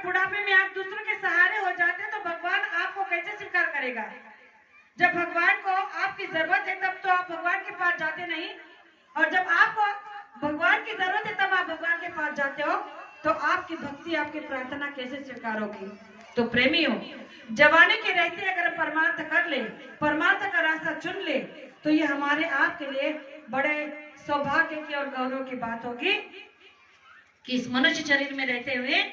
बुढ़ापे में आप दूसरों के सहारे हो जाते हैं तो भगवान आपको कैसे स्वीकार करेगा? जब भगवान को आपकी जरूरत है तब तो आप भगवान के पास जाते नहीं, और जब आपको भगवान की जरूरत है तब आप भगवान के पास जाते हो, तो आपकी भक्ति, आपकी प्रार्थना कैसे स्वीकार होगी? तो प्रेमियों, जवानी के रहते अगर परमार्थ कर ले, परमार्थ का रास्ता चुन ले, तो ये हमारे आपके लिए बड़े सौभाग्य की और गौरव की बात होगी कि इस मनुष्य शरीर में रहते हुए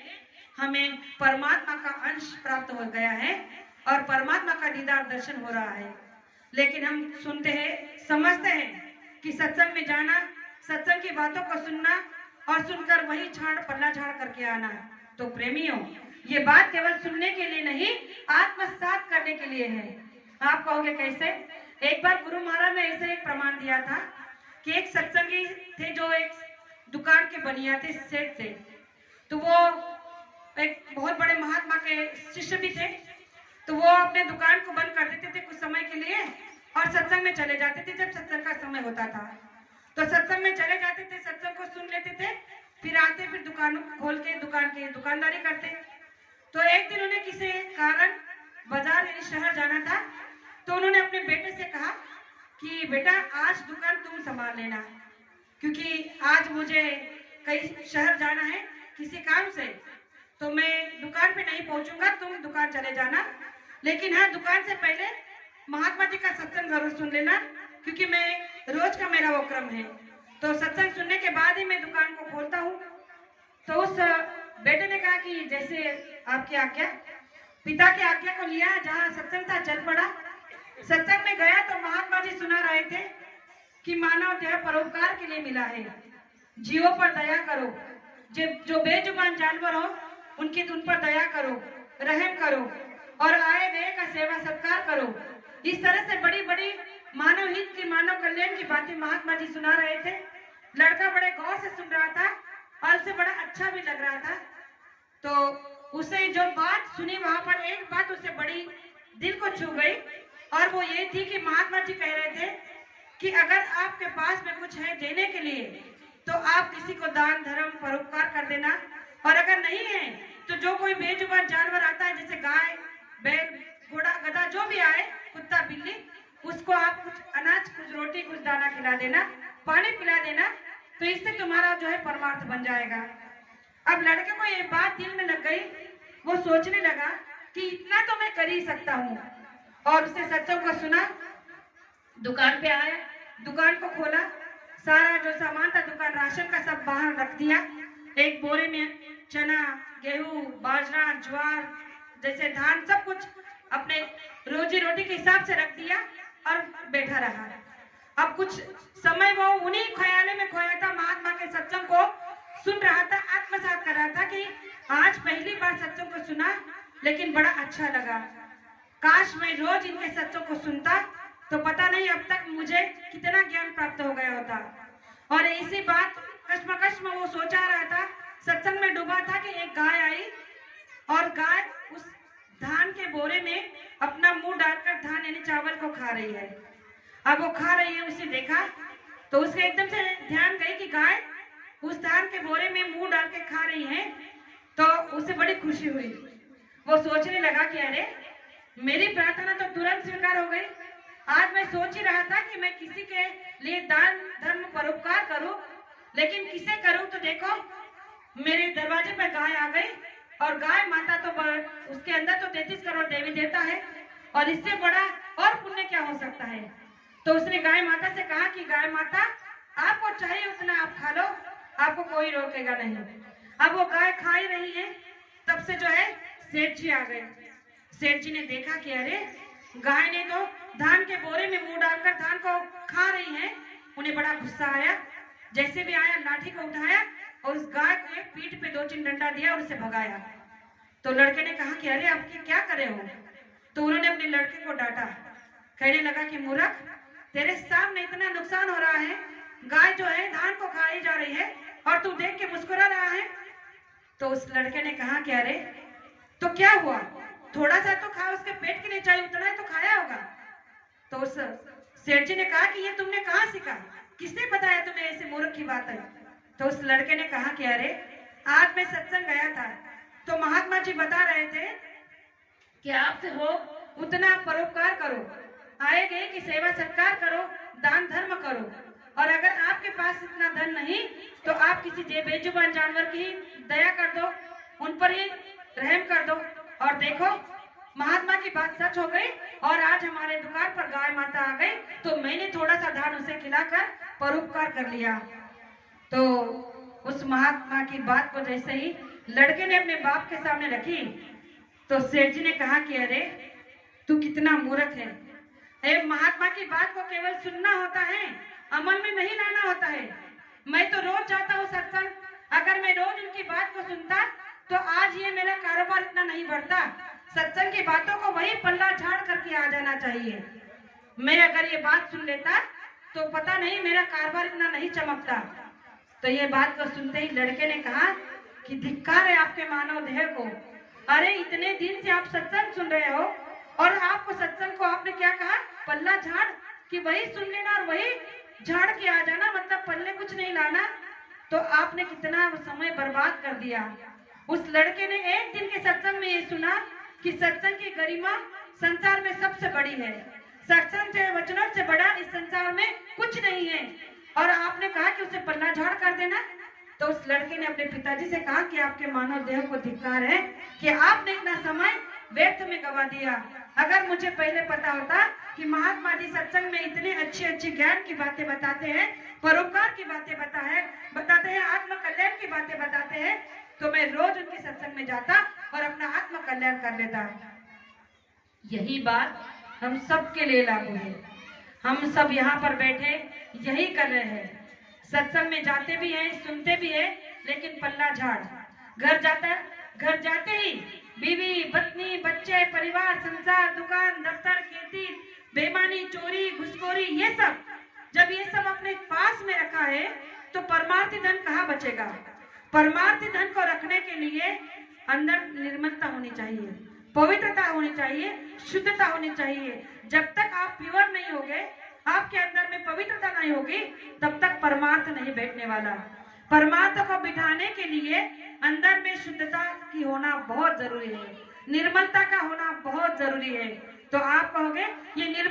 हमें परमात्मा का अंश प्राप्त हो गया है और परमात्मा का दीदार दर्शन हो रहा है। लेकिन हम सुनते हैं, समझते हैं कि सत्संग में जाना, सत्संग की बातों को सुनना और सुनकर वही पल्ला झाड़ करके आना। तो प्रेमियों, ये बात केवल सुनने के लिए नहीं, आत्मसात करने के लिए है। आप कहोगे कैसे? एक बार गुरु महाराज ने ऐसे एक प्रमाण दिया था कि एक सत्संगी थे जो एक दुकान के बनिया थे, सेठ थे। तो वो एक बहुत बड़े महात्मा के शिष्य भी थे। तो वो अपने दुकान को बंद कर देते थे कुछ समय के लिए और सत्संग में चले जाते थे जब सत्संग का समय होता था। तो सत्संग में चले जाते थे, सत्संग को सुन लेते थे, फिर आते, फिर दुकान खोल के दुकान की दुकानदारी करते। तो एक दिन उन्हें किसी कारण बाजार यानी शहर जाना था। तो उन्होंने अपने बेटे से कहा कि बेटा आज दुकान तुम संभाल लेना, क्योंकि आज मुझे कहीं शहर जाना है किसी काम से, तो मैं दुकान पे नहीं पहुंचूंगा, तुम दुकान चले जाना। लेकिन हाँ, दुकान से पहले महात्मा जी का सत्संग जरूर सुन लेना, क्योंकि मैं रोज का मेरा वो क्रम है। तो सत्संग सुनने के बाद ही मैं दुकान को खोलता हूँ। तो उस बेटे ने कहा कि जैसे आपकी आज्ञा। पिता की आज्ञा को लिया, जहाँ सत्संग था चल पड़ा। सत्संग में गया तो महात्मा जी सुना रहे थे कि मानव देह परोपकार के लिए मिला है, जीवों पर दया करो, जो बेजुबान जानवर हो उनकी उन पर दया करो, रहम करो और आए गए का सेवा सत्कार करो। इस तरह से बड़ी बड़ी मानव हित की, मानव कल्याण की बातें महात्मा जी सुना रहे थे। लड़का बड़े गौर से सुन रहा था और उसे बड़ा अच्छा भी लग रहा था। तो उसे जो बात सुनी, वहां पर एक बात उसे बड़ी दिल को छू गई, और वो ये थी कि महात्मा जी कह रहे थे कि अगर आपके पास में कुछ है देने के लिए तो आप किसी को दान धर्म परोपकार कर देना, और अगर नहीं है तो जो कोई बेजुबान जानवर आता है, जैसे गाय, बैल, घोड़ा, गधा, जो भी आए, कुत्ता, बिल्ली, उसको आप कुछ अनाज, कुछ रोटी, कुछ दाना खिला देना, पानी पिला देना, तो इससे तुम्हारा जो है परमार्थ बन जाएगा। अब लड़के को ये बात दिल में लग गई। वो सोचने लगा कि इतना तो मैं कर ही सकता हूँ, और उसने सत्संग को सुना, दुकान पे आया, दुकान को खोला, सारा जो सामान था दुकान राशन का सब बाहर रख दिया। एक बोरे में चना, गेहूं, बाजरा, ज्वार, जैसे धान, सब कुछ अपने रोजी रोटी के हिसाब से रख दिया और बैठा रहा। अब कुछ समय वो उन्हीं ख्यालों में खोया था, महात्मा के सत्संग को सुन रहा था, आत्मसात कर रहा था कि आज पहली बार सत्संग को सुना, लेकिन बड़ा अच्छा लगा। काश मैं रोज इनके सत्संग को सुनता तो पता नहीं अब तक मुझे कितना ज्ञान प्राप्त हो गया होता। और इसी बात कश्मकश में वो सोचा रहा था, सत्संग में डूबा था कि एक गाय आई और गाय उस धान के बोरे में अपना मुंह डालकर धान यानी चावल को खा रही है। अब वो खा रही है, उसे देखा तो उसके एकदम से ध्यान गई कि गाय उस धान के बोरे में मुंह डाल के खा रही है, तो उसे बड़ी खुशी हुई। वो सोचने लगा कि अरे मेरी प्रार्थना तो तुरंत स्वीकार हो गई। आज मैं सोच ही रहा था कि मैं किसी के लिए दान धर्म परोपकार करूं, लेकिन किसे करूं, तो देखो मेरे दरवाजे पर गाय आ गई, और गाय माता तो उसके अंदर तो 33 करोड़ देवी देवता है, और इससे बड़ा और पुण्य क्या हो सकता है। तो उसने गाय माता से कहा कि गाय माता, आपको चाहिए उतना आप खा लो, आपको कोई रोकेगा नहीं। अब वो गाय खा ही रही है, तब से जो है सेठ जी आ गए। सेठ जी ने देखा कि अरे गाय ने तो धान के बोरे में मुंह डालकर धान को खा रही है। उन्हें बड़ा गुस्सा आया, जैसे भी आया लाठी को उठाया और उस गाय को पीठ पे 2-3 डंडा दिया और उसे भगाया। तो लड़के ने कहा कि अरे आप क्या करे हो। तो उन्होंने अपने लड़के को डांटा, कहने लगा कि मूर्ख, तेरे सामने इतना नुकसान हो रहा है, गाय जो है धान को खाई जा रही है और तू देख के मुस्कुरा रहा है। तो उस लड़के ने कहा कि अरे तो क्या हुआ, थोड़ा सा तो खा, उसके पेट के लिए चाहिए उतना ही तो खाया होगा। तो उस सेठ जी ने कहा कि ये तुमने कहाँ सीखा, किसने बताया तुम्हें ऐसे मूर्ख की बात है। तो उस लड़के ने कहा कि अरे आज मैं सत्संग गया था, तो महात्मा जी बता रहे थे कि आपसे हो उतना परोपकार करो, आए गए की सेवा सत्कार करो, दान धर्म करो। और अगर आपके पास इतना धन नहीं तो आप किसी बेजुबान जानवर की दया कर दो, उन पर ही रहम कर दो। और देखो महात्मा की बात सच हो गई और आज हमारे दुकान पर गाय माता आ गई तो मैंने थोड़ा सा धान उसे खिलाकर परोपकार कर लिया। तो उस महात्मा की बात को जैसे ही लड़के ने अपने बाप के सामने रखी तो सेठ जी ने कहा कि अरे तू कितना मूर्ख है, महात्मा की बात को केवल सुनना होता है, अमल में नहीं लाना होता है। मैं तो रोज जाता हूँ सत्संग, अगर मैं रोज उनकी बात को सुनता तो आज ये मेरा कारोबार इतना नहीं बढ़ता। सत्संग की बातों को वही पल्ला झाड़ करके आ जाना चाहिए। मैं अगर ये बात सुन लेता तो पता नहीं मेरा कारोबार इतना नहीं चमकता। तो ये बात को सुनते ही लड़के ने कहा कि धिक्कार है आपके मानव देह को। अरे इतने दिन से आप सत्संग सुन रहे हो और आपको सत्संग को आपने क्या कहा, पल्ला झाड़, कि वही सुन लेना और वही झाड़ के आ जाना, मतलब पल्ले कुछ नहीं लाना। तो आपने कितना समय बर्बाद कर दिया। उस लड़के ने एक दिन के सत्संग में ये सुना कि सत्संग की गरिमा संसार में सबसे बड़ी है, सत्संग से वचनों से बड़ा इस संसार में कुछ नहीं है। और आपने कहा कि उसे पल्ला झाड़ कर देना। तो उस लड़के ने अपने पिताजी से कहा कि आपके मानव देह को धिक्कार है कि आपने इतना समय व्यर्थ में गवा दिया। अगर मुझे पहले पता होता कि महात्मा जी सत्संग में इतने अच्छे अच्छे ज्ञान की बातें बताते हैं, परोपकार की बातें बताते हैं, आत्म कल्याण की बातें बताते हैं, तो मैं रोज उनके सत्संग में जाता और अपना आत्म कल्याण कर लेता। यही बात हम सब के लिए लागू है। हम सब यहाँ पर बैठे यही कर रहे हैं, सत्संग में जाते भी हैं, सुनते भी हैं, लेकिन पल्ला झाड़। घर जाते ही बीवी, पत्नी, बच्चे, परिवार, संसार, दुकान, दफ्तर, खेती, बेईमानी, चोरी, घुसखोरी, ये सब अपने पास में रखा है तो परमार्थी धन कहाँ बचेगा। परमार्थी धन को रखने के लिए अंदर निर्मलता होनी चाहिए, पवित्रता होनी चाहिए, शुद्धता होनी चाहिए। जब तक आप प्योर नहीं होगे, आपके अंदर में पवित्रता नहीं होगी, तब तक परमार्थ नहीं बैठने वाला। परमार्थ को बिठाने के लिए अंदर में शुद्धता की होना बहुत जरूरी है, निर्मलता का होना बहुत जरूरी है। तो आप कहोगे ये निर्मल